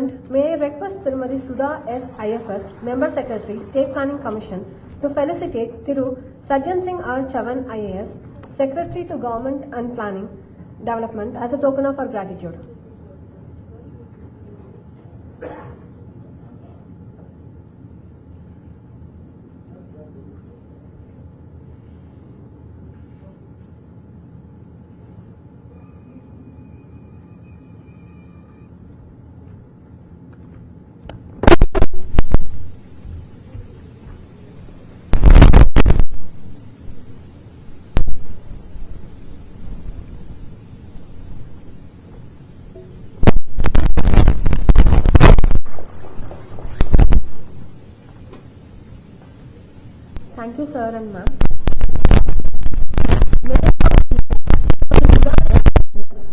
and may I request Srimati Sudha S. IFS, Member Secretary, State Planning Commission, to felicitate Thiru Sajjan Singh R. Chavan IAS, Secretary to Government and Planning Development, as a token of our gratitude. Thank you, sir and ma'am.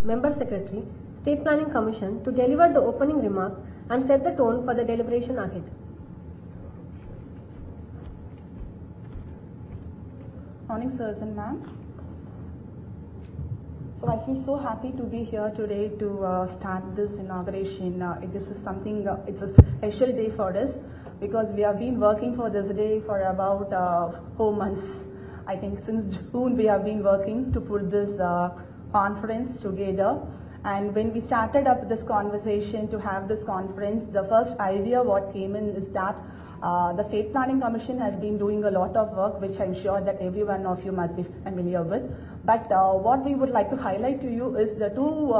Member Secretary, State Planning Commission, to deliver the opening remarks and set the tone for the deliberation ahead. Morning, sirs and ma'am. So I feel so happy to be here today to start this inauguration. This is something, it's a special day for us, because we have been working for this day for about 4 months. I think since June we have been working to put this conference together. And when we started up this conversation to have this conference, the first idea what came in is that the State Planning Commission has been doing a lot of work, which I'm sure that every one of you must be familiar with. But what we would like to highlight to you is the two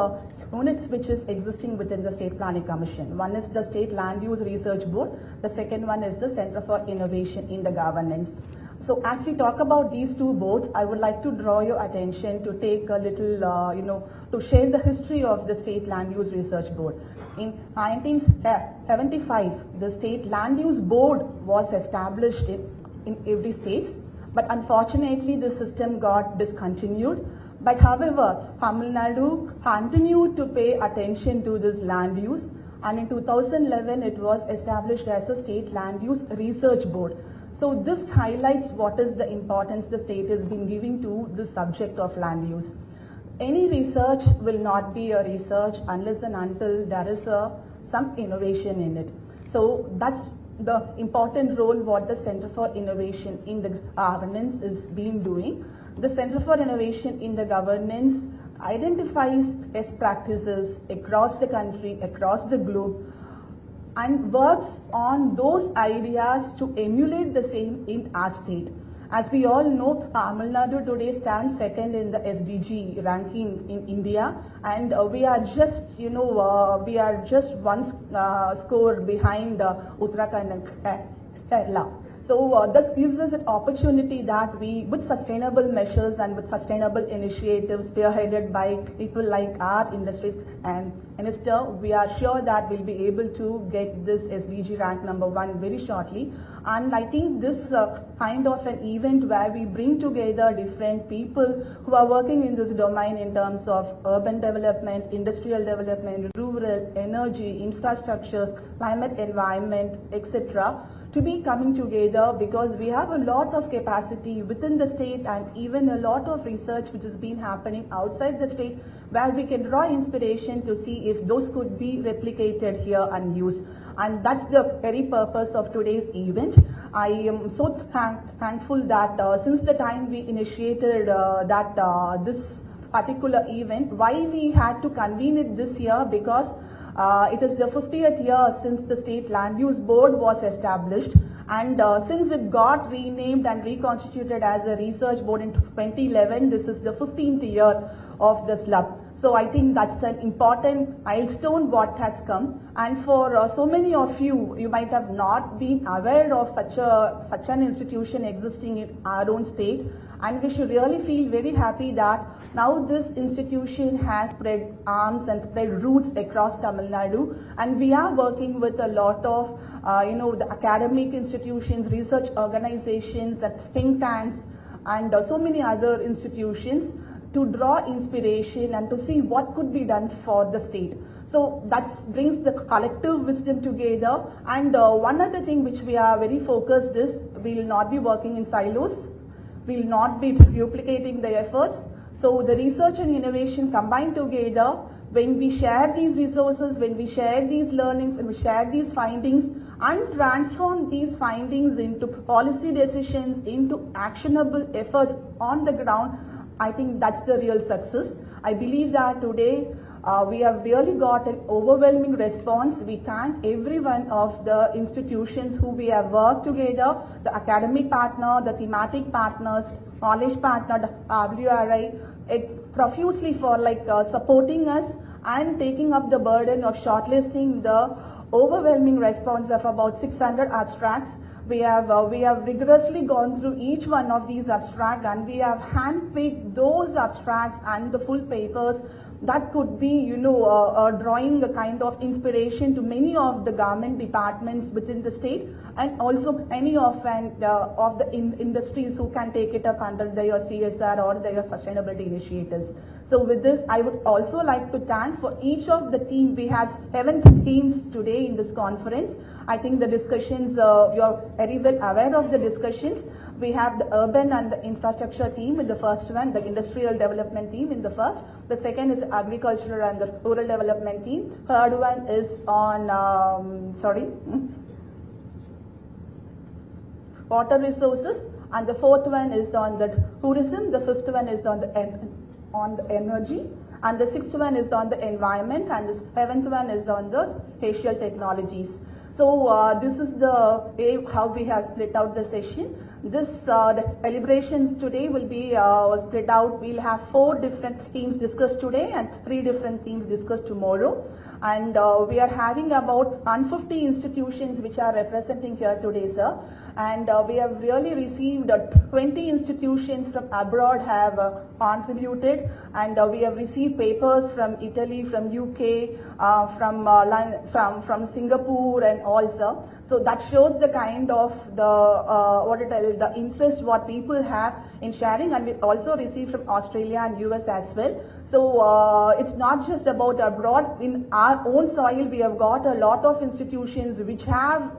units which is existing within the State Planning Commission. One is the State Land Use Research Board. The second one is the Center for Innovation in the Governance. So as we talk about these two boards, I would like to draw your attention to take a little, to share the history of the State Land Use Research Board. In 1975, the State Land Use Board was established in every state, but unfortunately the system got discontinued. But however, Tamil Nadu continued to pay attention to this land use, and in 2011 it was established as a State Land Use Research Board. So this highlights what is the importance the state has been giving to the subject of land use. Any research will not be a research unless and until there is some innovation in it. So that's the important role what the Center for Innovation in the Governance is been doing. The Center for Innovation in the Governance identifies best practices across the country, across the globe, and works on those ideas to emulate the same in our state. As we all know, Tamil Nadu today stands second in the SDG ranking in India, and we are just, we are just one score behind Uttarakhand and Kerala. So this gives us an opportunity that we, with sustainable measures and with sustainable initiatives spearheaded by people like our industries and Minister, we are sure that we'll be able to get this SDG rank #1 very shortly. And I think this kind of an event where we bring together different people who are working in this domain in terms of urban development, industrial development, rural, energy, infrastructures, climate, environment, etc., to be coming together, because we have a lot of capacity within the state and even a lot of research which has been happening outside the state, where we can draw inspiration to see if those could be replicated here and used. And that's the very purpose of today's event. I am so thankful that since the time we initiated this particular event, why we had to convene it this year, because it is the 50th year since the State Land Use Board was established, and since it got renamed and reconstituted as a research board in 2011, this is the 15th year of the SLUB. So I think that's an important milestone what has come, and for so many of you, you might have not been aware of such an institution existing in our own state, and we should really feel very happy that now this institution has spread arms and spread roots across Tamil Nadu, and we are working with a lot of the academic institutions, research organizations, and think tanks, and so many other institutions to draw inspiration and to see what could be done for the state. So that brings the collective wisdom together. And one other thing which we are very focused is, we will not be working in silos, we will not be duplicating the efforts. So the research and innovation combined together when we share these resources, when we share these learnings, when we share these findings and transform these findings into policy decisions, into actionable efforts on the ground, I think that's the real success. I believe that today we have really got an overwhelming response. We thank every one of the institutions who we have worked together, the academic partner, the thematic partners, knowledge partner, the WRI, profusely for supporting us and taking up the burden of shortlisting the overwhelming response of about 600 abstracts. We have rigorously gone through each one of these abstracts, and we have handpicked those abstracts and the full papers that could be, drawing a kind of inspiration to many of the government departments within the state, and also any of the industries who can take it up under their CSR or their sustainability initiatives. So with this, I would also like to thank for each of the team. We have 7 teams today in this conference. I think the discussions, you are very well aware of the discussions. We have the urban and the infrastructure team in the first one, the industrial development team in the first. The second is agricultural and the rural development team. Third one is on, water resources. And the fourth one is on the tourism. The fifth one is on the energy. And the sixth one is on the environment. And the seventh one is on the spatial technologies. So this is the way how we have split out the session. This the deliberations today will be split out. We'll have 4 different themes discussed today and 3 different themes discussed tomorrow. And we are having about 150 institutions which are representing here today, sir. And we have really received 20 institutions from abroad have contributed, and we have received papers from Italy, from UK, from Singapore, and also. So that shows the kind of the interest what people have in sharing, and we also received from Australia and US as well. So it's not just about abroad. In our own soil, we have got a lot of institutions which have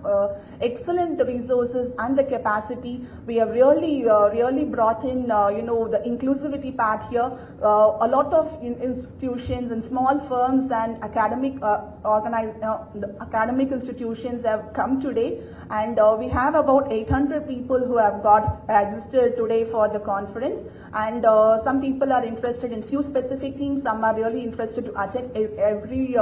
excellent resources and the capacity. We have really brought in the inclusivity part here. A lot of institutions and small firms and academic academic institutions have come today, and we have about 800 people who have got registered today for the conference. And some people are interested in few specific things. Some are really interested to attend every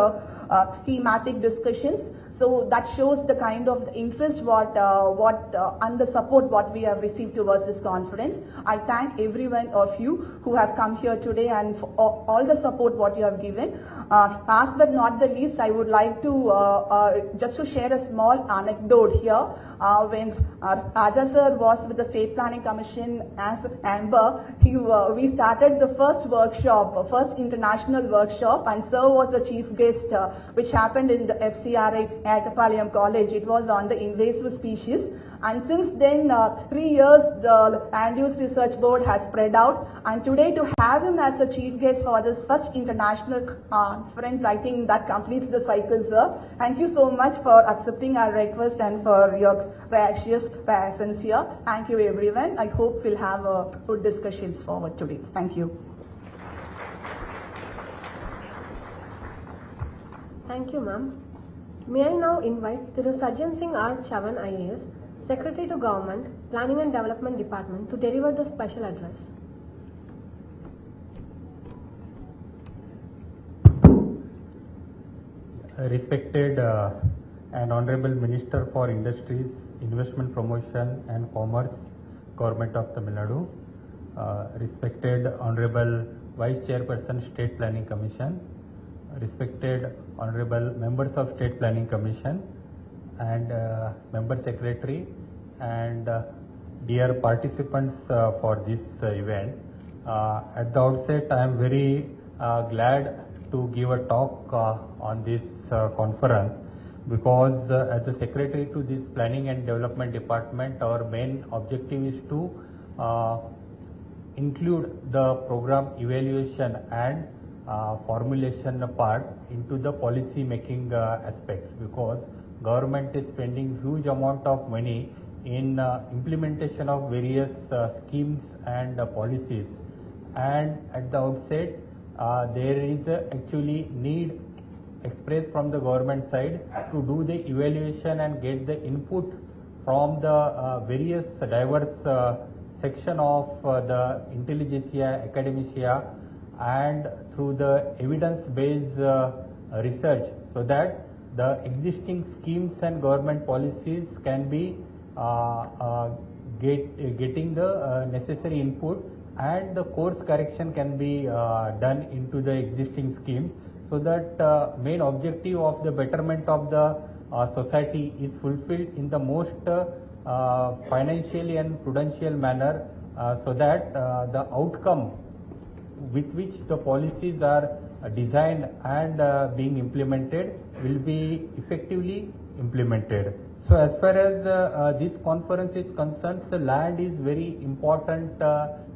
thematic discussions. So that shows the kind of interest and the support what we have received towards this conference. I thank every one of you who have come here today and for all the support what you have given. Last but not the least, I would like to just to share a small anecdote here. When Rajaa sir was with the State Planning Commission as Amber, we started the first workshop, first international workshop, and sir was the chief guest, which happened in the FCRI at Palayam College. It was on the invasive species. And since then, 3 years, the Land Use Research Board has spread out. And today, to have him as a chief guest for this first international conference, I think that completes the cycle, sir. Thank you so much for accepting our request and for your gracious presence here. Thank you, everyone. I hope we'll have good discussions forward today. Thank you. Thank you, ma'am. May I now invite Thiru Sajjan Singh R. Chavan IAS, Secretary to Government, Planning and Development Department, to deliver the special address. Respected and Honorable Minister for Industries, Investment Promotion and Commerce, Government of Tamil Nadu, respected Honorable Vice Chairperson, State Planning Commission, respected Honorable Members of State Planning Commission, and Member Secretary, and dear participants for this event. At the outset, I am very glad to give a talk on this conference, because as the Secretary to this Planning and Development Department, our main objective is to include the program evaluation and formulation part into the policy making aspects, because government is spending huge amount of money in implementation of various schemes and policies, and at the outset there is actually need expressed from the government side to do the evaluation and get the input from the various diverse section of the intelligentsia, academia, and through the evidence-based research, so that the existing schemes and government policies can be getting the necessary input, and the course correction can be done into the existing schemes, so that main objective of the betterment of the society is fulfilled in the most financially and prudential manner, so that the outcome with which the policies are designed and being implemented will be effectively implemented. So as far as this conference is concerned, the land is very important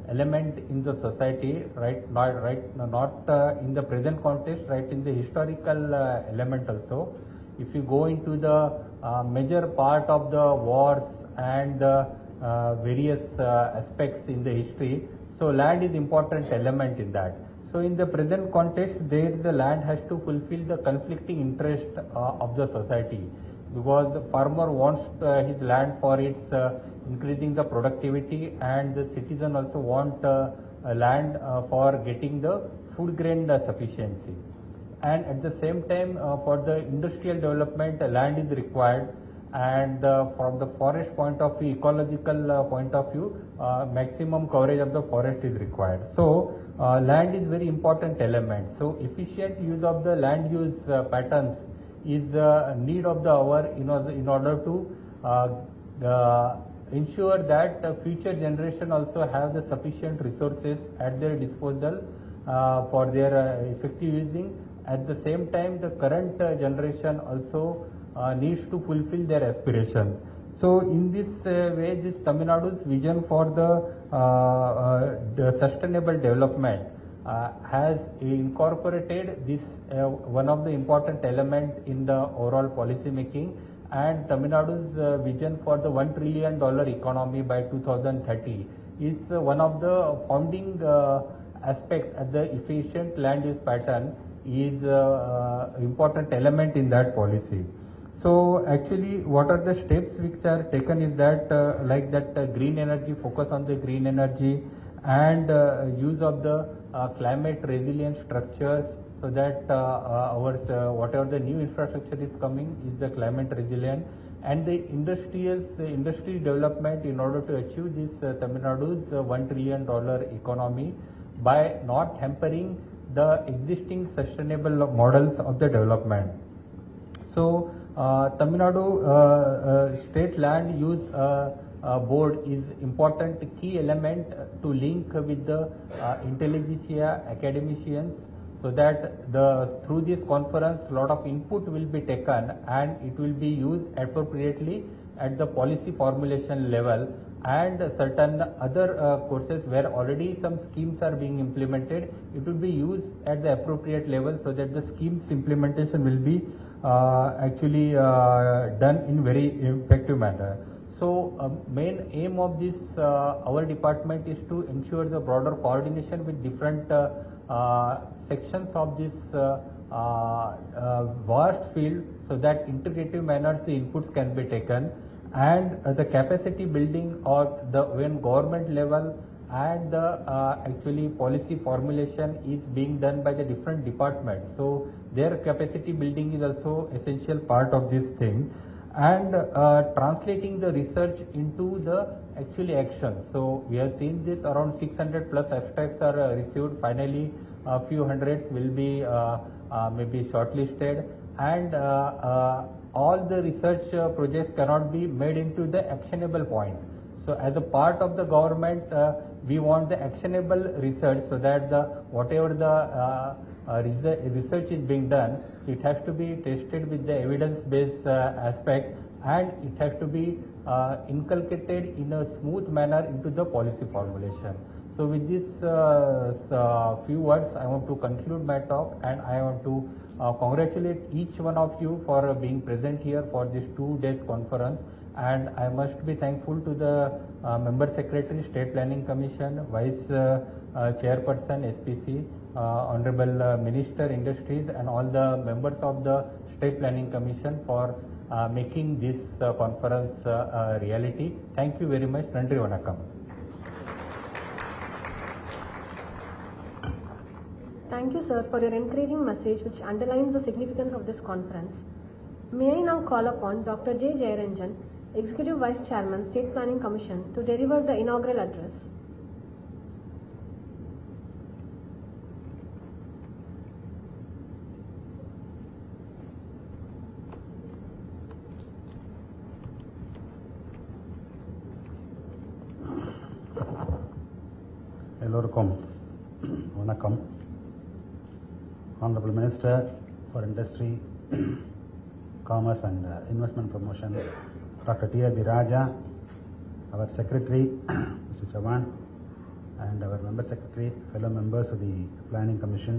element in the society, not in the present context, right, in the historical element also. If you go into the major part of the wars and various aspects in the history, so land is important element in that. So in the present context, there the land has to fulfill the conflicting interest of the society, because the farmer wants his land for its increasing the productivity, and the citizen also want land for getting the food grain sufficiency. And at the same time, for the industrial development, land is required, and from the forest point of view, ecological point of view, maximum coverage of the forest is required. So land is very important element. So efficient use of the land use patterns is the need of the hour in order to ensure that future generation also have the sufficient resources at their disposal for their effective using. At the same time, the current generation also needs to fulfill their aspirations. So in this way, this Tamil Nadu's vision for the sustainable development has incorporated this one of the important element in the overall policy making, and Tamil Nadu's vision for the $1 trillion economy by 2030 is one of the founding aspects at the efficient land use pattern is important element in that policy. So actually, what are the steps which are taken is that like that green energy, focus on the green energy, and use of the climate resilient structures, so that our whatever the new infrastructure is coming is the climate resilient, and the industry development in order to achieve this Tamil Nadu's $1 trillion economy by not hampering the existing sustainable models of the development. So Tamil Nadu State Land Use Board is important key element to link with the intelligentsia, academicians, so that through this conference lot of input will be taken and it will be used appropriately at the policy formulation level, and certain other courses where already some schemes are being implemented, it will be used at the appropriate level, so that the schemes implementation will be actually done in very effective manner. So main aim of this our department is to ensure the broader coordination with different sections of this vast field, so that integrative manner the inputs can be taken, and the capacity building of the when government level and the actually policy formulation is being done by the different departments. So their capacity building is also essential part of this thing, and translating the research into the actually action. So we have seen this around 600 plus abstracts are received. Finally, a few hundreds will be maybe shortlisted, and all the research projects cannot be made into the actionable point. So as a part of the government, we want the actionable research, so that the whatever the research is being done, it has to be tested with the evidence-based aspect, and it has to be inculcated in a smooth manner into the policy formulation. So with this few words, I want to conclude my talk, and I want to congratulate each one of you for being present here for this 2 days conference. And I must be thankful to the Member Secretary, State Planning Commission, Vice Chairperson, SPC, Honorable Minister Industries and all the members of the State Planning Commission for making this conference a reality. Thank you very much. Nandri Vanakkam. Thank you, sir, for your encouraging message which underlines the significance of this conference. May I now call upon Dr. J. Jayaranjan, Executive Vice Chairman, State Planning Commission, to deliver the inaugural address. எல்லோருக்கும் வணக்கம். Honorable Minister for Industry, Commerce and Investment Promotion, Dr. TRB Rajaa, our Secretary, Mr. Chavan, and our Member Secretary, fellow members of the Planning Commission,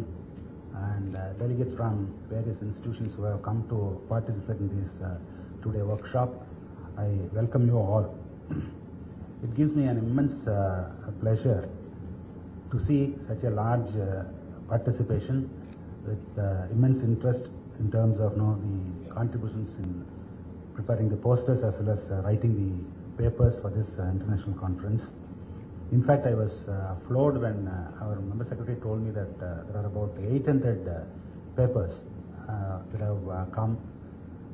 and delegates from various institutions who have come to participate in this two-day workshop. I welcome you all. It gives me an immense pleasure to see such a large participation with immense interest in terms of the contributions in preparing the posters as well as writing the papers for this international conference. In fact, I was floored when our Member Secretary told me that there are about 800 papers that have come,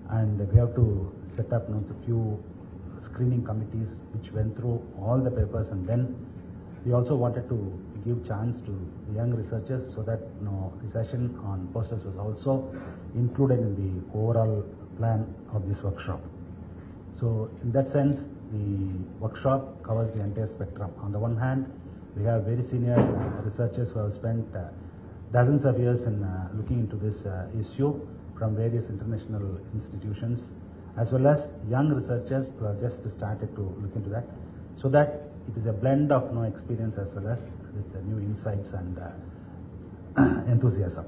and we have to set up a few screening committees which went through all the papers, and then we also wanted to give chance to the young researchers so that the session on posters was also included in the overall plan of this workshop. So in that sense, the workshop covers the entire spectrum. On the one hand, we have very senior researchers who have spent dozens of years in looking into this issue from various international institutions, as well as young researchers who have just started to look into that, so that it is a blend of experience as well as with the new insights and enthusiasm.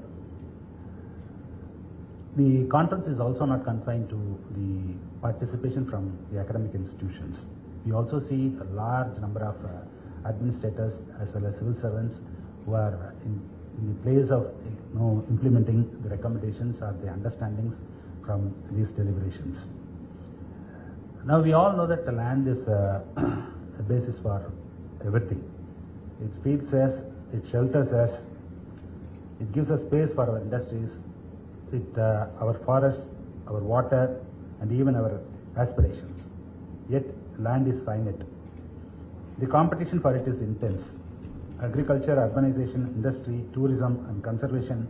The conference is also not confined to the participation from the academic institutions. We also see a large number of administrators as well as civil servants who are in the place of implementing the recommendations or the understandings from these deliberations. Now we all know that the land is a basis for everything. It feeds us, it shelters us, it gives us space for our industries, our forests, our water, and even our aspirations. Yet land is finite. The competition for it is intense. Agriculture, urbanization, industry, tourism, and conservation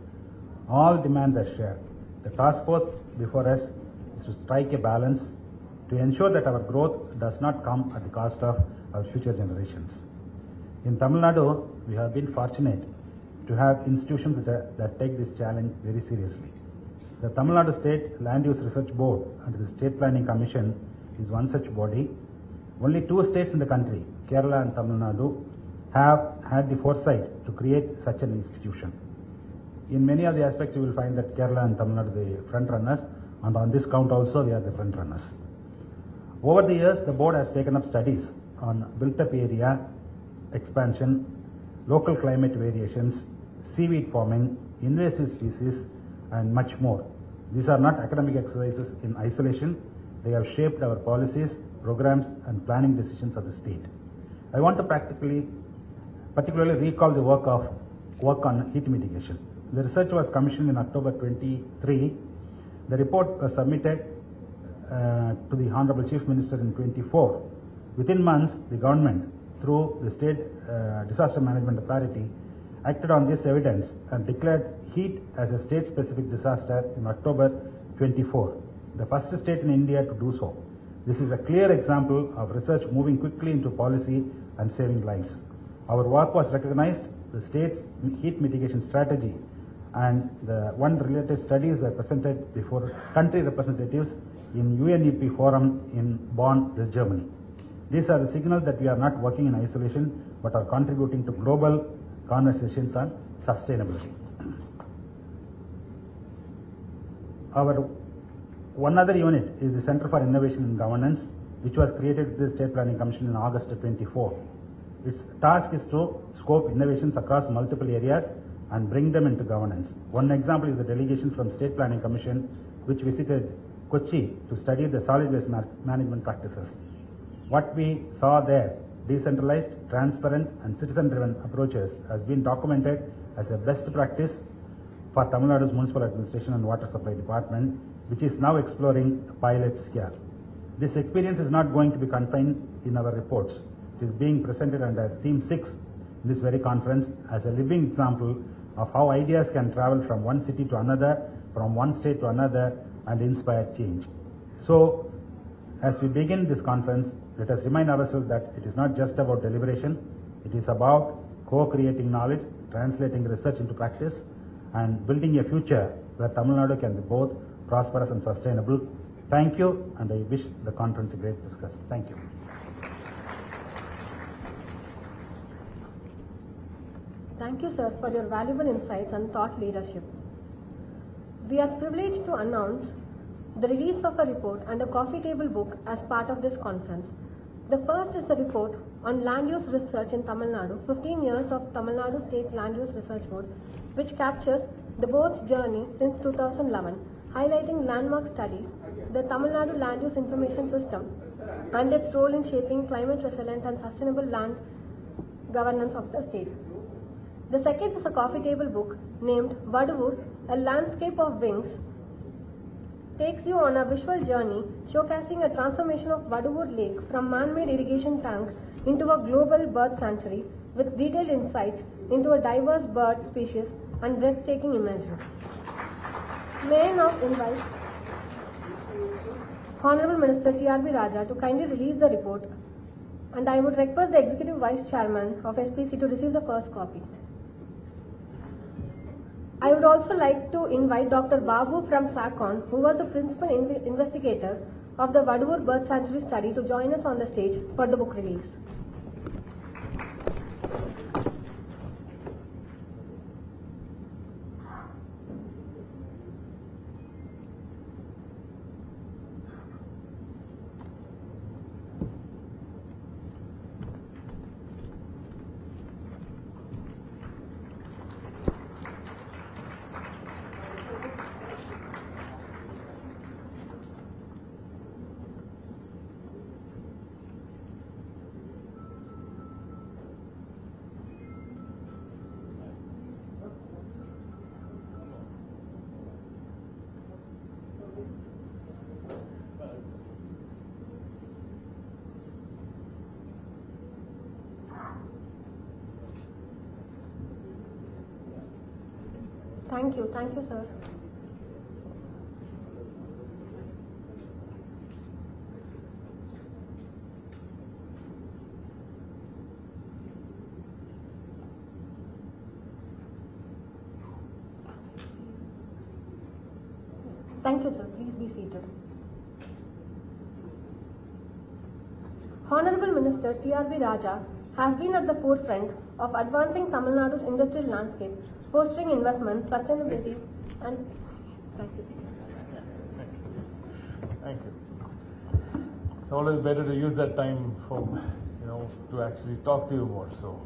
all demand their share. The task force before us is to strike a balance to ensure that our growth does not come at the cost of our future generations. In Tamil Nadu, we have been fortunate to have institutions that take this challenge very seriously. The Tamil Nadu State Land Use Research Board under the State Planning Commission is one such body. Only two states in the country, Kerala and Tamil Nadu, have had the foresight to create such an institution. In many of the aspects, you will find that Kerala and Tamil Nadu are the front runners, and on this count also, we are the front runners. Over the years, the board has taken up studies on built-up area, expansion, local climate variations, seaweed farming, invasive species, and much more. These are not academic exercises in isolation. They have shaped our policies, programs, and planning decisions of the state. I want to particularly recall the work on heat mitigation. The research was commissioned in October 23. The report was submitted to the Honorable Chief Minister in 24. Within months, the government, through the State Disaster Management Authority, acted on this evidence and declared heat as a state-specific disaster in October 24, the first state in India to do so. This is a clear example of research moving quickly into policy and saving lives. Our work was recognized, the state's heat mitigation strategy and the one related studies were presented before country representatives in UNEP forum in Bonn, West Germany. These are the signals that we are not working in isolation but are contributing to global conversations on sustainability. Our one other unit is the Center for Innovation and Governance, which was created with the State Planning Commission in August 24. Its task is to scope innovations across multiple areas and bring them into governance. One example is the delegation from State Planning Commission, which visited Kochi to study the solid waste management practices. What we saw there, decentralized, transparent and citizen-driven approaches, has been documented as a best practice for Tamil Nadu's Municipal Administration and Water Supply Department, which is now exploring pilots here. This experience is not going to be confined in our reports. It is being presented under Theme 6 in this very conference as a living example of how ideas can travel from one city to another, from one state to another, and inspire change. So, as we begin this conference, let us remind ourselves that it is not just about deliberation, it is about co-creating knowledge, translating research into practice, and building a future where Tamil Nadu can be both prosperous and sustainable. Thank you, and I wish the conference a great success. Thank you. Thank you, sir, for your valuable insights and thought leadership. We are privileged to announce the release of a report and a coffee table book as part of this conference. The first is the report on land use research in Tamil Nadu, 15 years of Tamil Nadu State Land Use Research Board, which captures the board's journey since 2011, highlighting landmark studies, the Tamil Nadu Land Use Information System, and its role in shaping climate resilient and sustainable land governance of the state. The second is a coffee table book named Vaduvur, A Landscape of Wings, takes you on a visual journey showcasing a transformation of Vaduvur Lake from man-made irrigation tank into a global bird sanctuary with detailed insights into a diverse bird species and breathtaking imagery. May I now invite Honorable Minister TRB Rajaa to kindly release the report, and I would request the Executive Vice Chairman of SPC to receive the first copy. I would also like to invite Dr. Babu from SACON, who was the principal investigator of the Vaduvur Bird Sanctuary study, to join us on the stage for the book release. Thank you, sir. Thank you, sir. Please be seated. Honorable Minister TRB Rajaa has been at the forefront of advancing Tamil Nadu's industrial landscape, fostering investment, sustainability, and thank you. Thank you. It's always better to use that time for, to actually talk to you more. So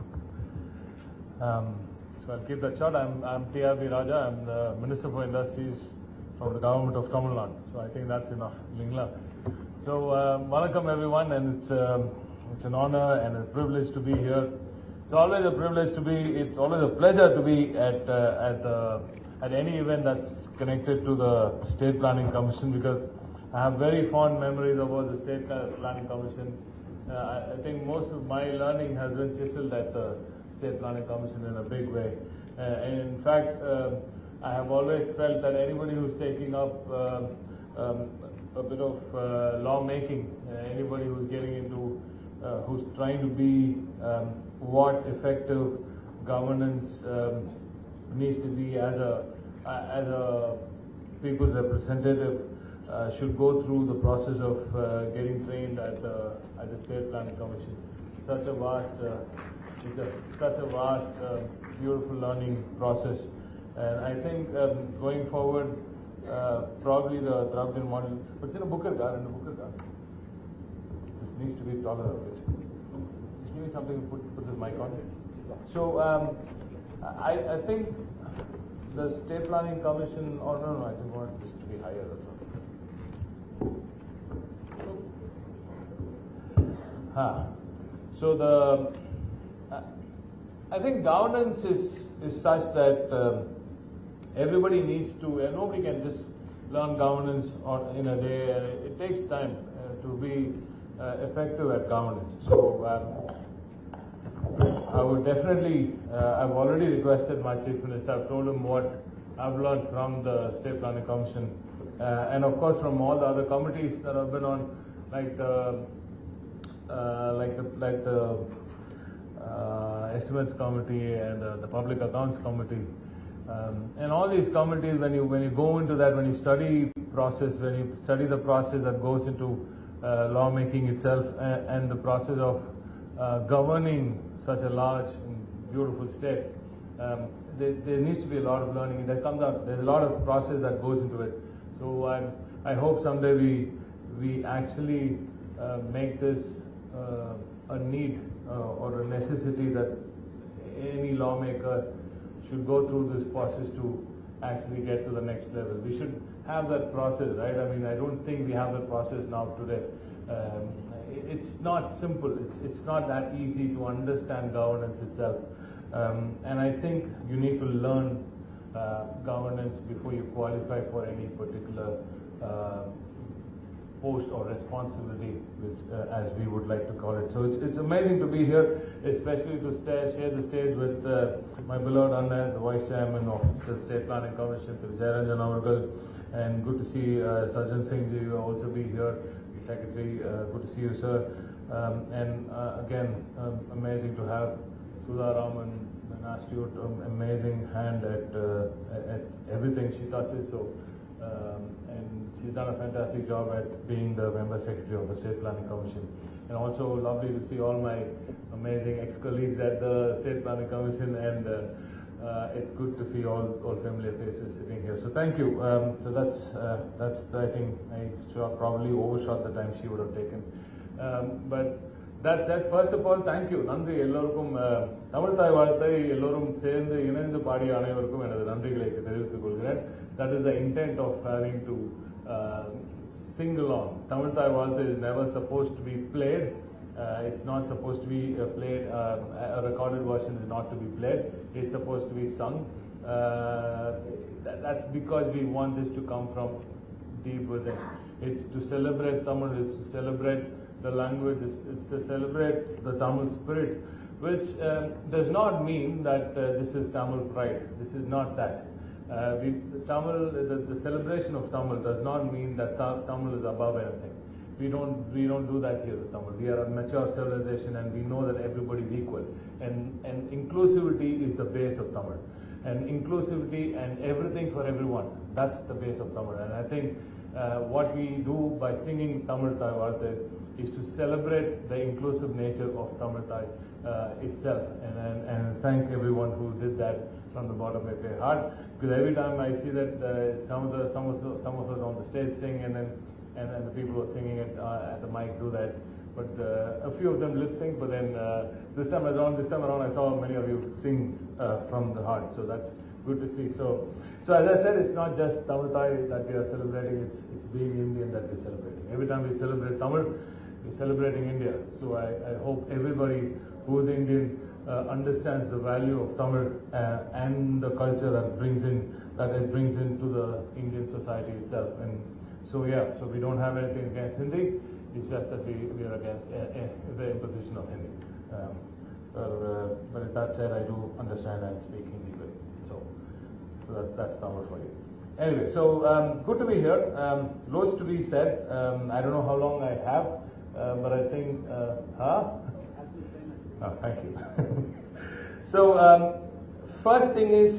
I'll keep that short. I'm TRB Rajaa. I'm the Minister for Industries from the government of Tamil Nadu. So I think that's enough. Lingla. So welcome everyone, and it's an honor and a privilege to be here. It's always a privilege to be. It's always a pleasure to be at any event that's connected to the State Planning Commission, because I have very fond memories about the State Planning Commission. I think most of my learning has been chiseled at the State Planning Commission in a big way. And in fact, I have always felt that anybody who's taking up a bit of lawmaking, anybody who's getting into, who's trying to be what effective governance needs to be as a people's representative, should go through the process of getting trained at the State Planning Commission. Such a vast, beautiful learning process. And I think going forward, probably the Dravidian model, but in a Booker garden, this needs to be taller a bit. Just give me something to put this mic on. So I think the State Planning Commission, or no, I didn't want this to be higher, that's all. So I think governance is such that everybody needs to, nobody can just learn governance in a day. It takes time to be effective at governance. So I would definitely, I've already requested my Chief Minister, I've told him what I've learned from the State Planning Commission, and of course from all the other committees that I've been on, like the Estimates Committee and the Public Accounts Committee. And all these committees, when you go into that, when you study process, when you study the process that goes into lawmaking itself and the process of governing such a large and beautiful state, there needs to be a lot of learning that comes out. There's a lot of process that goes into it. So I hope someday we actually make this a need or a necessity that any lawmaker should go through this process to actually get to the next level. We should have that process, right? I mean, I don't think we have that process now today. It's not simple. It's not that easy to understand governance itself. And I think you need to learn governance before you qualify for any particular post or responsibility, which as we would like to call it. So it's amazing to be here, especially to share the stage with my beloved Anna, the Vice Chairman of the State Planning Commission, Jayaranjan Avargal, and good to see Sajjan Singh ji also be here, the Secretary. Good to see you, sir. And again, amazing to have Sudha Raman, an astute, amazing hand at everything she touches. So. And she's done a fantastic job at being the Member Secretary of the State Planning Commission. And also lovely to see all my amazing ex-colleagues at the State Planning Commission, and it's good to see all familiar faces sitting here. So thank you. So that's I think I probably overshot the time she would have taken. But that said, first of all, thank you. Nandri எல்லோருக்கும் தமிழ் தாய் வாழ்த்தை எல்லோரும் சேர்ந்து இணைந்து பாடிய அனைவருக்கும் எனது நன்றிகளை தெரிவித்துக் கொள்கிறேன். That is the intent of having to sing along. Tamil Thai Valtha is never supposed to be played. It's not supposed to be played. A recorded version is not to be played. It's supposed to be sung. That's because we want this to come from deep within. It's to celebrate Tamil. It's to celebrate the language. It's to celebrate the Tamil spirit, which does not mean that this is Tamil pride. This is not that. The celebration of Tamil does not mean that Tamil is above anything. We don't do that here with Tamil. We are a mature civilization, and we know that everybody is equal. And inclusivity is the base of Tamil. And inclusivity and everything for everyone, that's the base of Tamil. And I think what we do by singing Tamil Thai Valtha is to celebrate the inclusive nature of Tamil Thai itself. And thank everyone who did that from the bottom of their heart. Because every time I see that some of us on the stage sing, and the people who are singing it at the mic do that. But a few of them lip sync. But then this time around, I saw many of you sing from the heart. So that's good to see. So as I said, it's not just Tamil Thai that we are celebrating. It's being Indian that we're celebrating. Every time we celebrate Tamil, we're celebrating India. So I hope everybody who is Indian understands the value of Tamil and the culture that it brings into the Indian society itself. And so we don't have anything against Hindi. It's just that we are against the imposition of Hindi. But with that said, I do understand and speak Hindi well. So that's Tamil for you. Anyway, so good to be here. Loads to be said. I don't know how long I have, but I think, Oh, thank you. So, first thing is,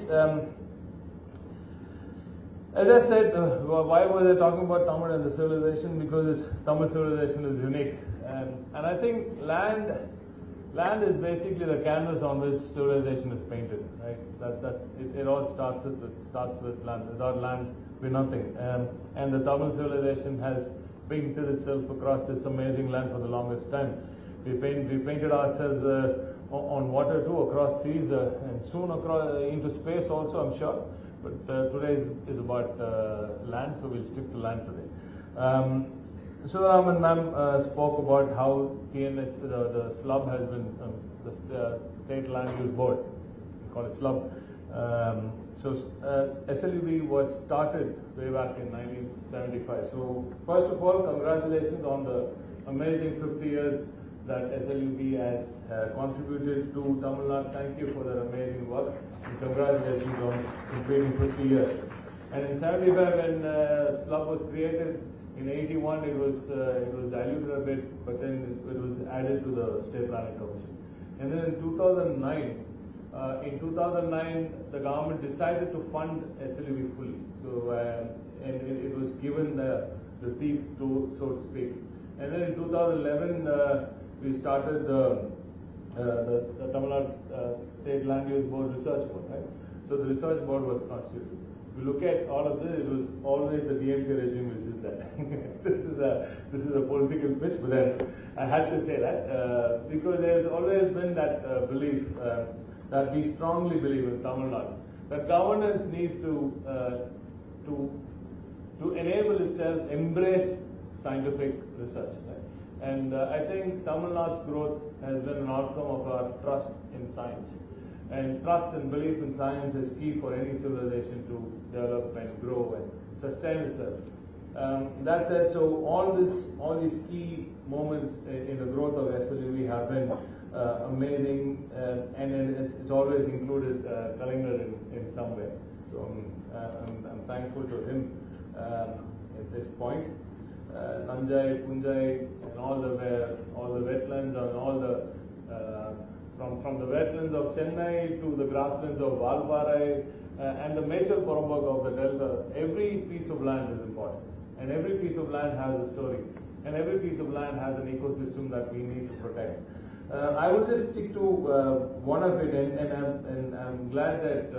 as I said, why was I talking about Tamil and the civilization? Because Tamil civilization is unique. And I think land is basically the canvas on which civilization is painted, right? It all starts with land. Without land, we're nothing. And the Tamil civilization has painted itself across this amazing land for the longest time. We painted ourselves on water too, across seas, and soon across into space also, I'm sure. But today is about land, so we'll stick to land today. Sudharaman ma'am spoke about how TNS, the SLUB has been, the State Land Use Board, we call it SLUB. SLUB was started way back in 1975. So first of all, congratulations on the amazing 50 years that SLUB has contributed to Tamil Nadu. Thank you for that amazing work, and congratulations on completing 50 years. And in 75, when SLUB was created, in 81 it was diluted a bit, but then it was added to the State Planning Commission. And then in 2009, the government decided to fund SLUB fully. So and it was given the teeth to, so to speak. And then in 2011, we started the Tamil Nadu State Land Use Board Research Board, right? So the research board was constituted. If you look at all of this, it was always the DMK regime which is that. this is a political pitch, but then I had to say that because there's always been that belief that we strongly believe in Tamil Nadu, that governance needs to enable itself, embrace scientific research, right? And I think Tamil Nadu's growth has been an outcome of our trust in science. And trust and belief in science is key for any civilization to develop and grow and sustain itself. That said, so all these key moments in the growth of SLUB have been amazing, and it's always included Kalinger in some way. So I'm thankful to him at this point. Nanjai, Punjai, and all the wetlands and all the from the wetlands of Chennai to the grasslands of Valparai and the Mechal Porambak of the Delta. Every piece of land is important, and every piece of land has a story, and every piece of land has an ecosystem that we need to protect. I would just stick to one of it, and I'm glad that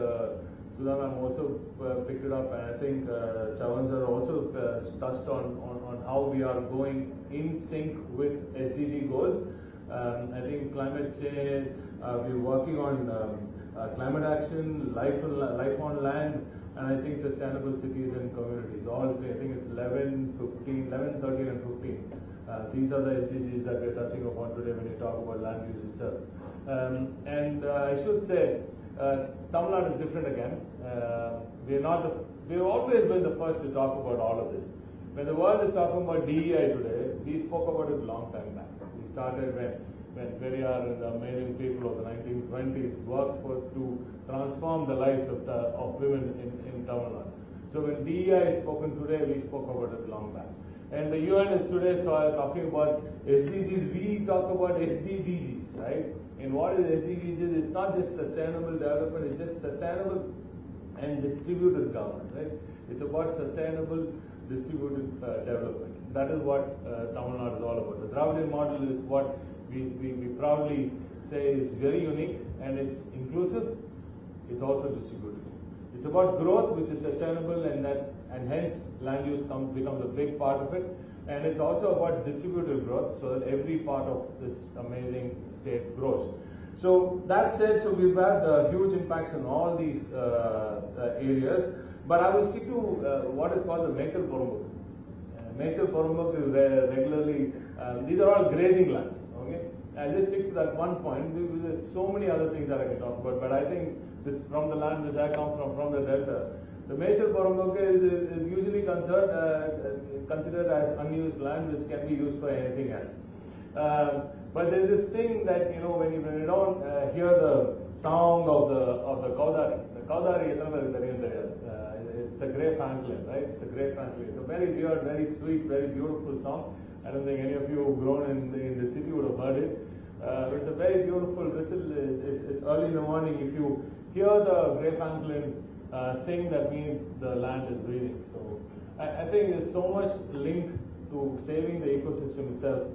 Sudhana also picked it up, and I think Chavan sir also touched on how we are going in sync with SDG goals. I think climate change, we're working on climate action, life on land, and I think sustainable cities and communities. All three, I think it's 11, 13 and 15. These are the SDGs that we're touching upon today when you talk about land use itself. And I should say, Tamil Nadu is different again. We've always been the first to talk about all of this. When the world is talking about DEI today, we spoke about it a long time back. We started when Periyar and the amazing people of the 1920s worked to transform the lives of women in Tamil Nadu. So when DEI is spoken today, we spoke about it long back. And the UN is today talking about SDGs. We talk about SDGs, right? And what is SDGs? It's not just sustainable development, it's just sustainable and distributed government, right? It's about sustainable distributed development. That is what Tamil Nadu is all about. The Dravidian model is what we proudly say is very unique, and it's inclusive, it's also distributed. It's about growth, which is sustainable, and hence land use becomes a big part of it. And it's also about distributed growth, so that every part of this amazing state grows. So that said, so we've had huge impacts on all these areas, but I will stick to what is called the Mechal Porambak. Mechal Porambak is where regularly, these are all grazing lands, okay? I'll just stick to that one point. There's so many other things that I can talk about, but I think this from the land which I come from the Delta. The Mechal Porambak is usually considered as unused land which can be used for anything else. But there's this thing that, when you don't hear the song of the Kaudari. The Kaudari it's the grey francolin, right? It's the grey francolin. It's a very weird, very sweet, very beautiful song. I don't think any of you who've grown in the city would have heard it. It's a very beautiful whistle. It's early in the morning. If you hear the grey francolin sing, that means the land is breathing. So I think there's so much linked to saving the ecosystem itself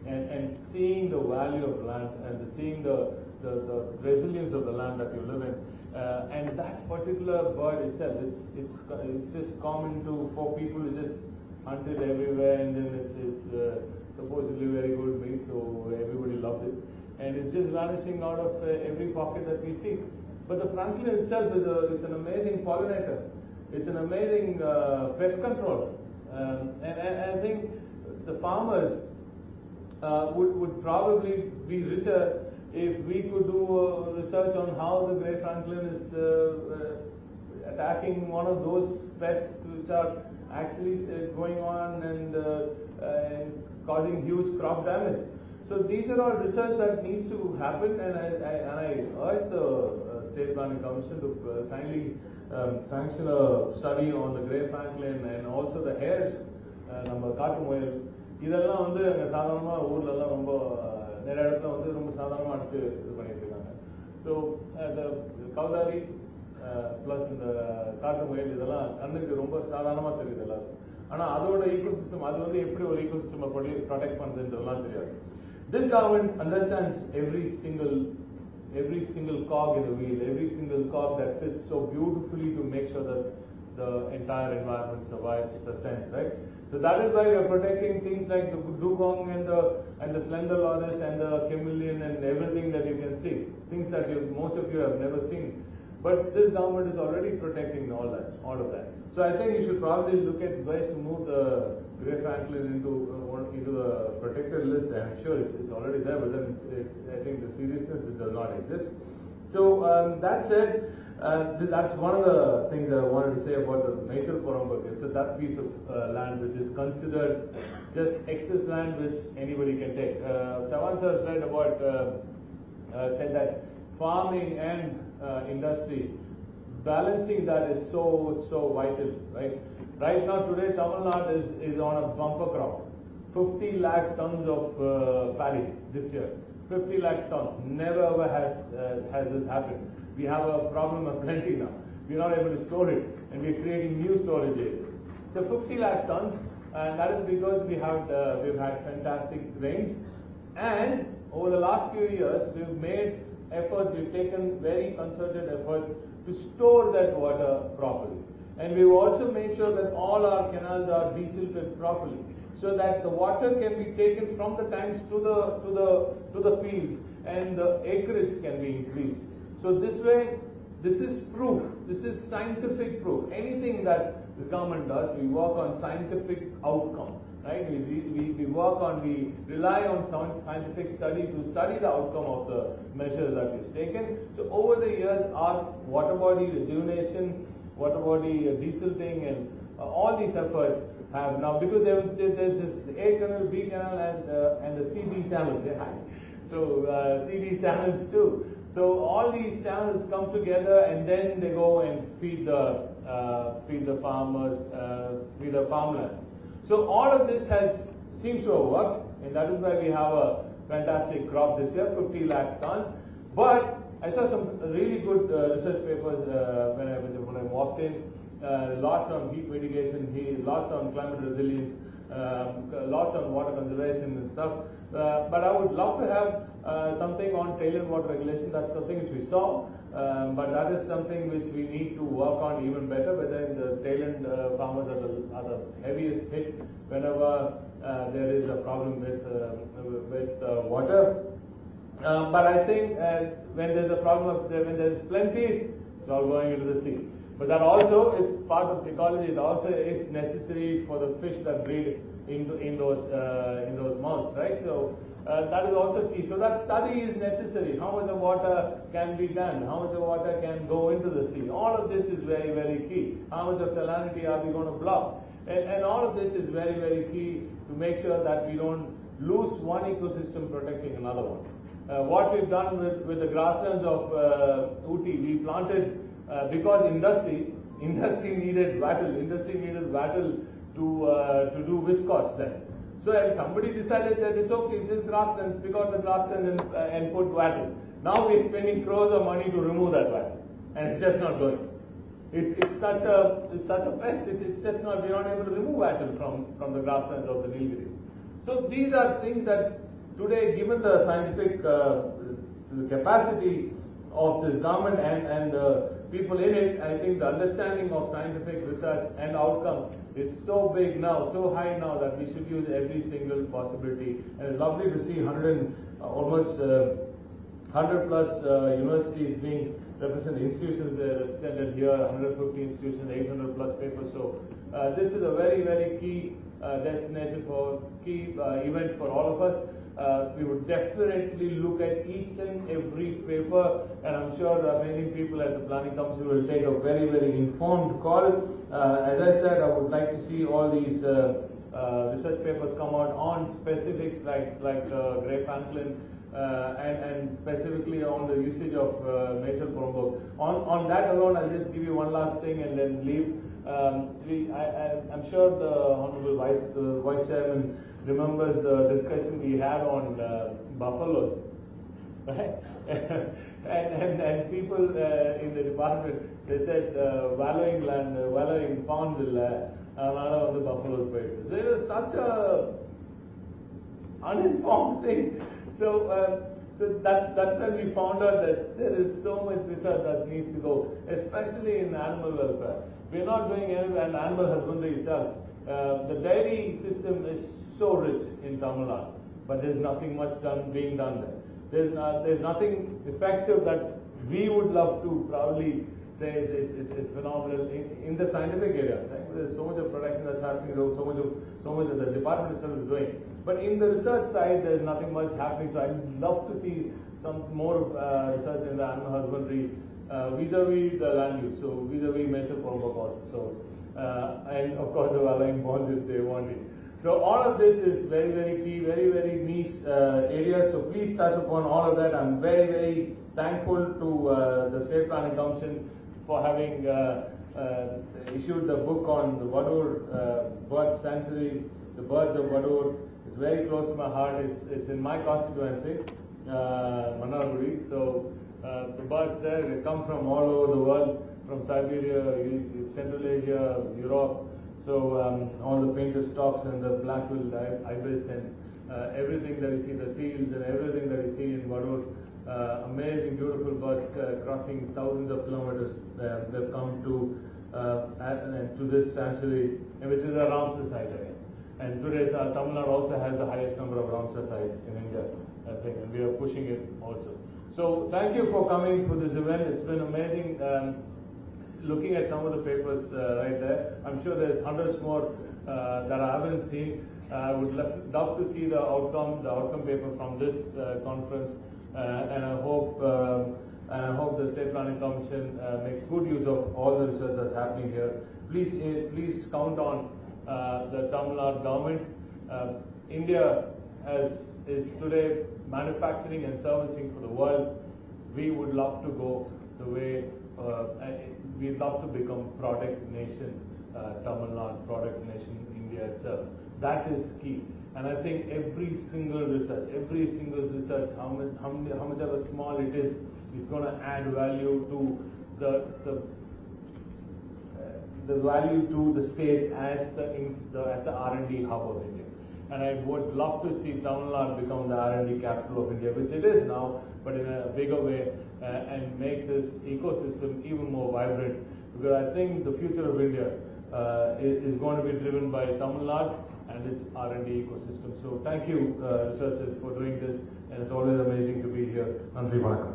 and seeing the value of land and seeing the resilience of the land that you live in. And that particular bird itself, it's just common for people to just hunt it everywhere, and then it's supposedly very good meat, so everybody loves it. and it's just vanishing out of every pocket that we see. But the francolin itself it's an amazing pollinator. It's an amazing pest control. And I think the farmers would probably be richer if we could do research on how the grey francolin is attacking one of those pests which are actually going on and causing huge crop damage. So these are all research that needs to happen, and I urge the State Planning Commission to kindly sanction a study on the grey francolin and also the hares, நம்ம காட்டு முயல் இதெல்லாம் வந்து அங்கே சாதாரணமாக ஊர்லலாம் ரொம்ப நிறைய இடத்துல வந்து ரொம்ப சாதாரணமாக அடிச்சு இது பண்ணிட்டு இருக்காங்க. ஸோ இந்த கௌதாரி ப்ளஸ் இந்த காட்டு முயல் இதெல்லாம் கண்ணுக்கு ரொம்ப சாதாரணமாக தெரியுது எல்லாருக்கும். ஆனால் அதோட ஈகோ சிஸ்டம் அது வந்து எப்படி ஒரு ஈகோ சிஸ்டம் ப்ரொடெக்ட் பண்ணுறதுன்றதுலாம் தெரியாது. This government understands every single cog in the wheel, every single cog that fits so beautifully to make sure that the entire environment survives, sustains, right? So that is why we are protecting things like the dugong and the slender loris and the chameleon and everything that you can see, things that most of you have never seen. But this government is already protecting all of that. So I think you should probably look at ways to move the grey francolin into the protected list. I'm sure it's already there, but then I think the seriousness does not exist. So that said, that's one of the things that I wanted to say about the nature forum book. It's that piece of land which is considered just excess land which anybody can take. Chavan sir said about said that farming and industry, balancing that is so vital, right? Right now today Tamil Nadu is on a bumper crop, 50 lakh tons of paddy this year. 50 lakh tons. Never ever has this happened. We have a problem of plenty now. We're not able to store it, and we're creating new storage areas. So 50 lakh tons, and that is because we've had fantastic rains, and over the last few years we've made efforts. We've taken very concerted efforts to store that water properly, and we've also made sure that all our canals are desilted properly, so that the water can be taken from the tanks to the fields, and the acreage can be increased. So this way, this is proof. This is scientific proof. Anything that the government does, we work on scientific outcome, right? We rely on scientific study to study the outcome of the measures that we've taken. So over the years, our water body rejuvenation, water body desilting, and all these efforts have now, because there's this A canal, B canal, and the CD channel behind. So CD channels too. So all these channels come together, and then they go and feed the farmers, feed the farmlands. So all of this seems to have worked, and that is why we have a fantastic crop this year, 50 lakh tons. But I saw some really good research papers when I walked in. Lots on heat mitigation, lots on climate resilience, lots on water conservation and stuff. But I would love to have something on tailored water regulation. That's something which we saw, but that is something which we need to work on even better. But then the tailored farmers are the heaviest hit whenever there is a problem with water. But I think when there's a problem when there's plenty, it's all going into the sea. But that also is part of ecology. It also is necessary for the fish that breed in those mouths, right? So that is also key. So that study is necessary. How much of water can be done? How much of water can go into the sea? All of this is very, very key. How much of salinity are we going to block? And all of this is very, very key to make sure that we don't lose one ecosystem protecting another one. What we've done with the grasslands of Ooty, we planted because industry needed wattle to do viscose then. So somebody decided that it's okay, it's just grasslands, pick out the grassland and put wattle. Now we're spending crores of money to remove that wattle, and it's just not going. It's such a pest. It's just not. We're not able to remove wattle from the grasslands of the Nilgiris. So these are things that today, given the scientific the capacity of this government and the people in it, I think the understanding of scientific research and outcome is so big now, so high now, that we should use every single possibility. And it's lovely to see almost 100 plus universities being represented, institutions represented here, 150 institutions, 800 plus papers. So this is a very, very key destination for key event for all of us. We would definitely look at each and every paper, and I'm sure that many people at the Planning Council will take a very, very informed call. As I said, I would like to see all these research papers come out on specifics like Gray Franklin and specifically on the usage of nature Porombo. On that alone, I'll just give you one last thing and then leave. I'm sure the Honorable Vice Chairman remembers the discussion we had on buffaloes, right? and people in the department, they said wallowing ponds on the buffaloes places. There is such a uninformed thing. So that's when we found out that there is so much research that needs to go, especially in animal welfare. We're not doing any animal husbandry itself. The dairy system is so rich in Tamil Nadu, but there's nothing much being done there. There's nothing effective that we would love to proudly say it's phenomenal in the scientific area. Right? There's so much of production that's happening, so much that the department itself is doing. But in the research side, there's nothing much happening. So I'd love to see some more research in the animal husbandry vis-a-vis the land use, so vis-a-vis nature Porombo also. So and of course the wallowing ponds if they want it. So all of this is very, very key, very, very niche areas. So please touch upon all of that. I'm very, very thankful to the State Planning Commission for having issued the book on the Vadur bird sanctuary, the birds of Vadur. It's very close to my heart. It's in my constituency, Manargudi. So the birds there, they come from all over the world, from Siberia, Central Asia, Europe. So all the painted stocks and the black-billed ibis and everything that you see, the fields and everything that you see in Vadur, amazing, beautiful birds crossing thousands of kilometers. They've come to this sanctuary, which is a Ramsar site again. And today Tamil Nadu also has the highest number of Ramsar sites in India, I think, and we are pushing it also. So thank you for coming for this event. It's been amazing. Looking at some of the papers right there, I'm sure there's hundreds more that I haven't seen. I would love to see the outcome paper from this conference, and I hope the State Planning Commission makes good use of all the research that's happening here. Please count on the Tamil Nadu government. India is today manufacturing and servicing for the world. We would love to go the way. We'd love to become product nation, Tamil Nadu, product nation, India itself. That is key. And I think every single research, how much of a small it is going to add value to the value to the state as the R&D hub of India. And I would love to see Tamil Nadu become the R&D capital of India, which it is now, but in a bigger way, and make this ecosystem even more vibrant. Because I think the future of India is going to be driven by Tamil Nadu and its R&D ecosystem. So thank you, researchers, for doing this, and it's always amazing to be here. Nandri Vanakkam.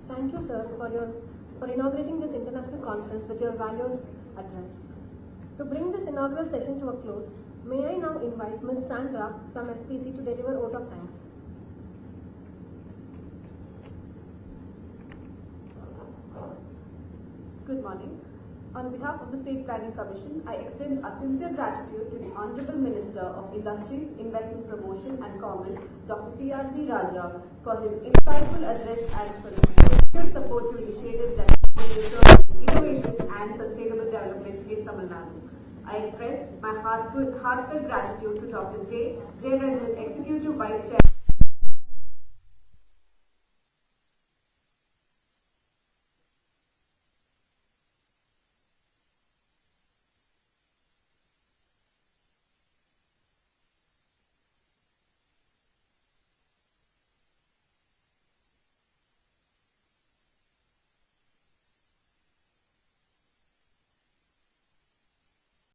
Thank you, sir, for inaugurating this international conference with your valued address. To bring this inaugural session to a close, may I now invite Ms. Sandra from SPC to deliver vote of thanks. Good morning. On behalf of the State Planning Commission, I extend a sincere gratitude to the Honorable Minister of Industries, Investment Promotion and Commerce, Dr. TRB Rajaa, for his insightful address and for his continued support to initiatives that promote research, innovation and sustainable development in Tamil Nadu. I express my heartfelt gratitude to Dr. J. Redden, Executive Vice Chairman